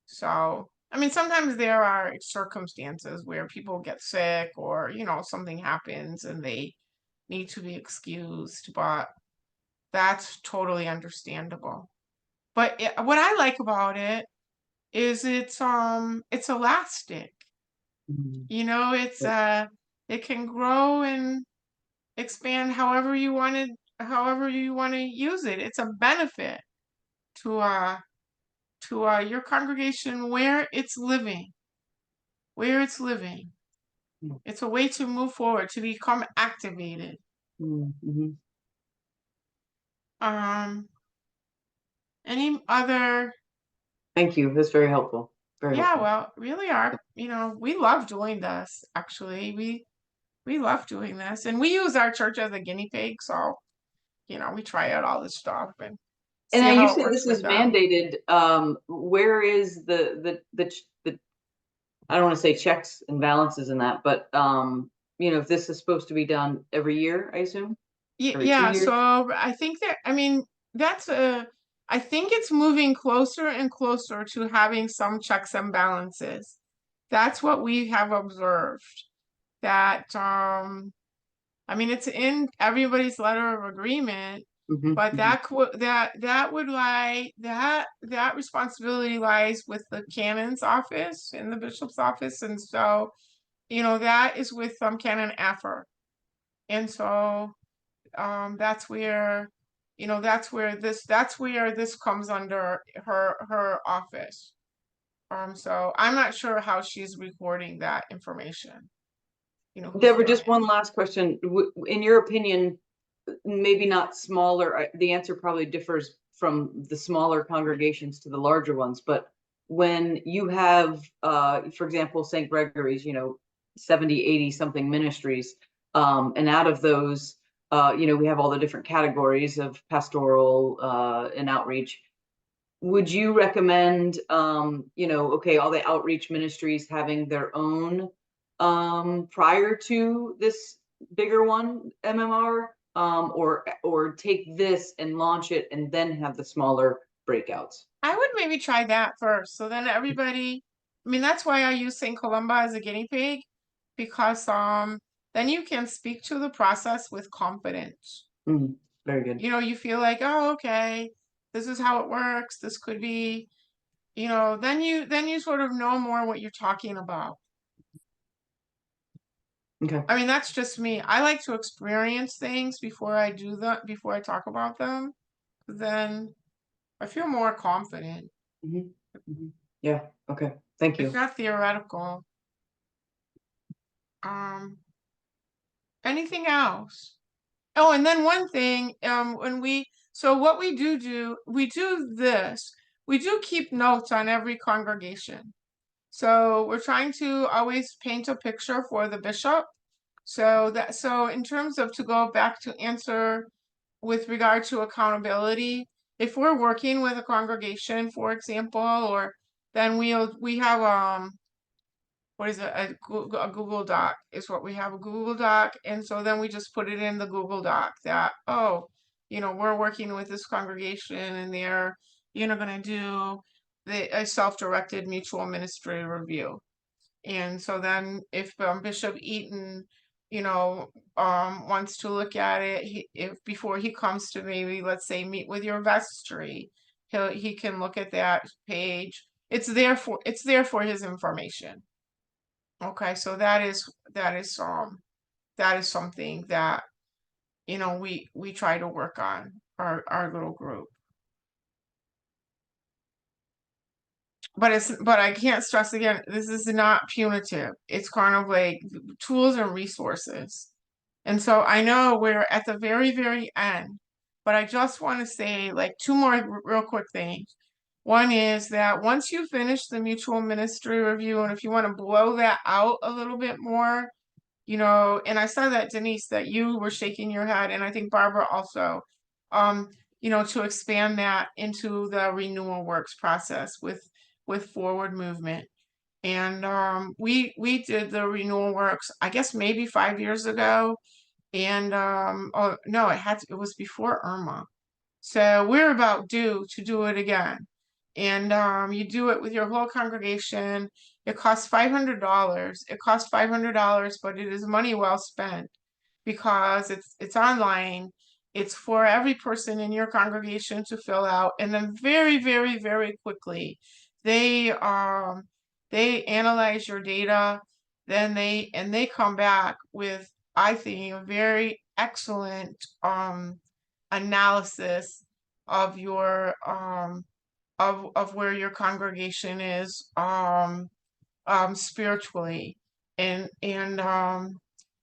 So sometimes there are circumstances where people get sick or something happens and they need to be excused, but that's totally understandable. But what I like about it is it's elastic. It's it can grow and expand however you want to use it. It's a benefit to your congregation where it's living. It's a way to move forward, to become activated. Any other? Thank you. That's very helpful. Very helpful. Well, really we love doing this, actually. We love doing this, and we use our church as a guinea pig, so we try out all this stuff and see And now how you it said works this with is them. mandated. Where is the I don't want to say checks and balances in that, but if this is supposed to be done every year, I assume? Every 2 Yeah, years? so I think that I think it's moving closer and closer to having some checks and balances. That's what we have observed. That it's in everybody's letter of agreement But that would lie, that responsibility lies with the canon's office and the bishop's office. And so, that is with Canon Affer. And so, that's where, that's where this comes under her office. So I'm not sure how she's recording that information. who's Deborah, just client. one last question. In your opinion, maybe not smaller, the answer probably differs from the smaller congregations to the larger ones, but when you have, for example, St. Gregory's, 70, 80 something ministries, and out of those, we have all the different categories of pastoral and outreach. Would you recommend, okay, all the outreach ministries having their own prior to this bigger one, MMR, or take this and launch it and then have the smaller breakouts? I would maybe try that first. So then everybody, that's why I use St. Columba as a guinea pig, because then you can speak to the process with confidence. Very good. You feel like, oh, okay, this is how it works. This could be, then you sort of know more what you're talking about. Okay. That's just me. I like to experience things before I talk about them. Then I feel more confident. Yeah. Okay. Thank you. It's not theoretical. Anything else? Oh, and then one thing, what we do this. We do keep notes on every congregation. So we're trying to always paint a picture for the bishop. So in terms of, to go back to answer with regard to accountability, if we're working with a congregation, for example, or then we have what is it, a Google Doc is what we have, a Google Doc. And so then we just put it in the Google Doc that, we're working with this congregation and they're, going to do a self-directed mutual ministry review. And so then if Bishop Eaton, wants to look at it, if before he comes to maybe, let's say, meet with your vestry, he can look at that page. It's there for his information. Okay, so that is something that we try to work on our little group. But I can't stress again, this is not punitive. It's kind of like tools and resources. And so I know we're at the very, very end, but I just want to say like two more real quick things. One is that once you finish the mutual ministry review, and if you want to blow that out a little bit more, and I saw that, Denise, that you were shaking your head, and I think Barbara also, to expand that into the renewal works process with forward movement. And we did the renewal works, I guess maybe 5 years ago. And oh no, it was before Irma. So we're about due to do it again. And you do it with your whole congregation. It costs $500. It costs $500, but it is money well spent because it's online. It's for every person in your congregation to fill out, and then very, very, very quickly they analyze your data. Then they come back with, I think, a very excellent analysis of your of where your congregation is spiritually. And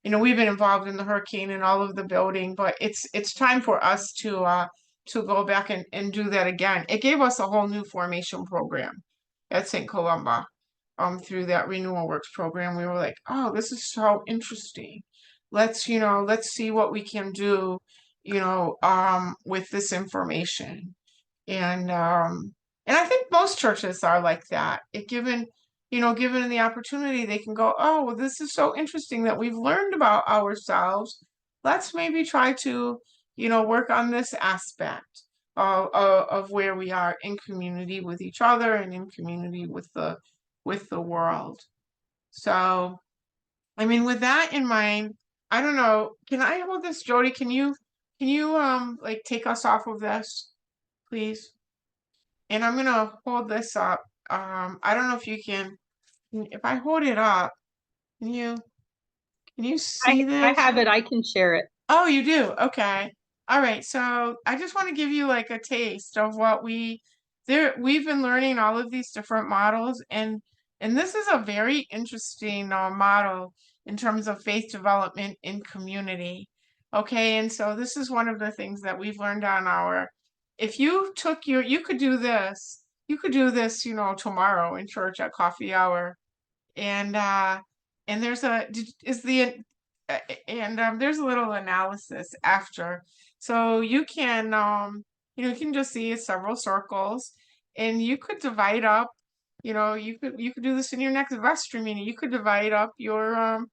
we've been involved in the hurricane and all of the building, but it's time for us to go back and do that again. It gave us a whole new formation program at St. Columba. Through that renewal works program, we were like, oh, this is so interesting. Let's see what we can do, with this information. And I think most churches are like that. Given the opportunity, they can go, oh, well, this is so interesting that we've learned about ourselves. Let's maybe try to, work on this aspect of where we are in community with each other and in community with the world. So, with that in mind, I don't know, can I hold this, Jody? Can you can you like take us off of this, please? And I'm gonna hold this up. I don't know if you can, if I hold it up, can you see I this? have it. I can share it. Oh, you do? Okay. All right. So I just want to give you like a taste of what we've been learning all of these different models, and this is a very interesting model in terms of faith development in community. Okay, and so this is one of the things that we've learned on our, if you took you could do this, tomorrow in church at coffee hour. And there's a is the and there's a little analysis after, so you can just see several circles, and you could divide up, you could do this in your next vestry meeting. You could divide up your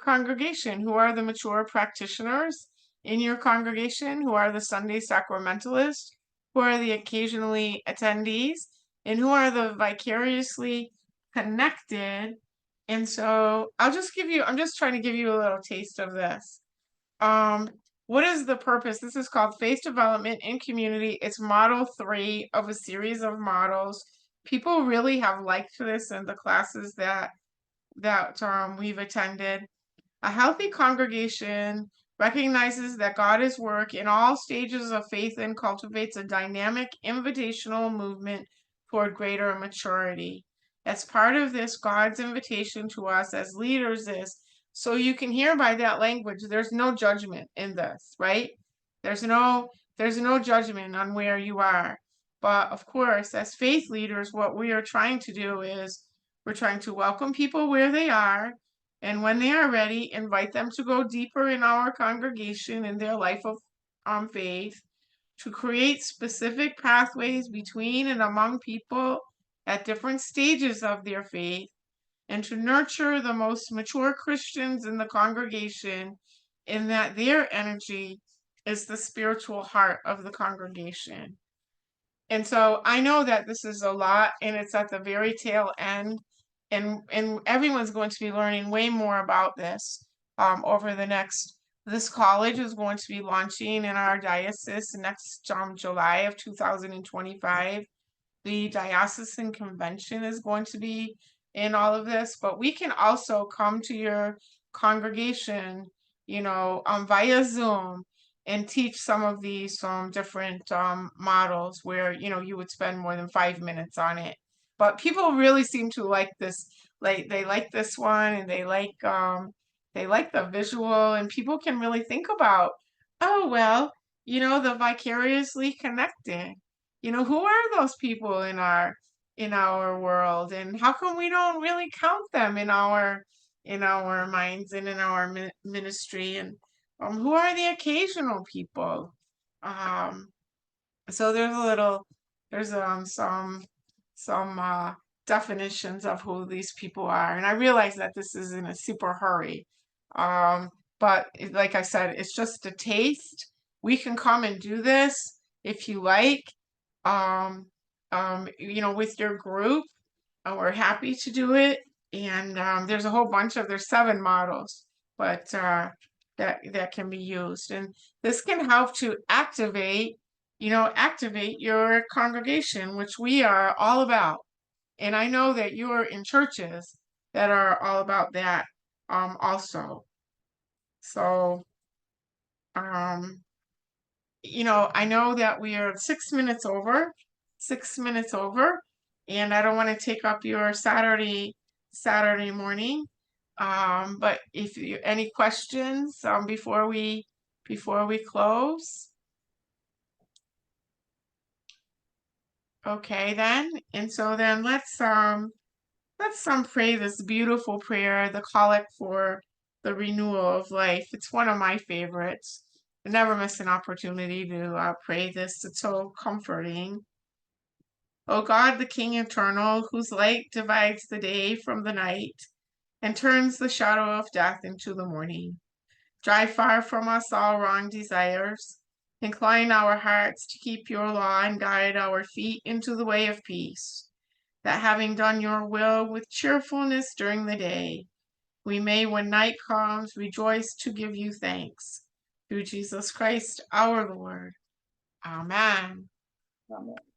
congregation. Who are the mature practitioners in your congregation? Who are the Sunday sacramentalists? Who are the occasionally attendees? And who are the vicariously connected? And so I'm just trying to give you a little taste of this. What is the purpose? This is called Faith Development in Community. It's model 3 of a series of models. People really have liked this in the classes that we've attended. A healthy congregation recognizes that God is work in all stages of faith and cultivates a dynamic invitational movement toward greater maturity. As part of this, God's invitation to us as leaders is, so you can hear by that language, there's no judgment in this, right? There's no judgment on where you are. But of course, as faith leaders, what we are trying to do is we're trying to welcome people where they are, and when they are ready, invite them to go deeper in our congregation in their life of faith, to create specific pathways between and among people at different stages of their faith, and to nurture the most mature Christians in the congregation in that their energy is the spiritual heart of the congregation. And so I know that this is a lot, and it's at the very tail end, and everyone's going to be learning way more about this over the next. This college is going to be launching in our diocese next July of 2025. The diocesan convention is going to be in all of this, but we can also come to your congregation, via Zoom, and teach some of these different models where you would spend more than 5 minutes on it. But people really seem to like this, like they like this one, and they like the visual, and people can really think about, oh well, the vicariously connected. Who are those people in our world, and how come we don't really count them in our minds and in our ministry? And who are the occasional people? So there's some definitions of who these people are, and I realize that this is in a super hurry. But like I said, it's just a taste. We can come and do this if you like, with your group. We're happy to do it, and there's a whole bunch there's 7 models, but that can be used, and this can help to activate your congregation, which we are all about. And I know that you're in churches that are all about that also. So I know that we are 6 minutes over, and I don't want to take up your Saturday morning. But if you any questions before we close. Okay then, and so then let's pray this beautiful prayer, the collect for the renewal of life. It's one of my favorites. I never miss an opportunity to pray this. It's so comforting. O God, the King eternal, whose light divides the day from the night and turns the shadow of death into the morning, drive far from us all wrong desires. Incline our hearts to keep your law and guide our feet into the way of peace, that having done your will with cheerfulness during the day, we may, when night comes, rejoice to give you thanks. through Jesus Christ our Lord. Amen. Amen.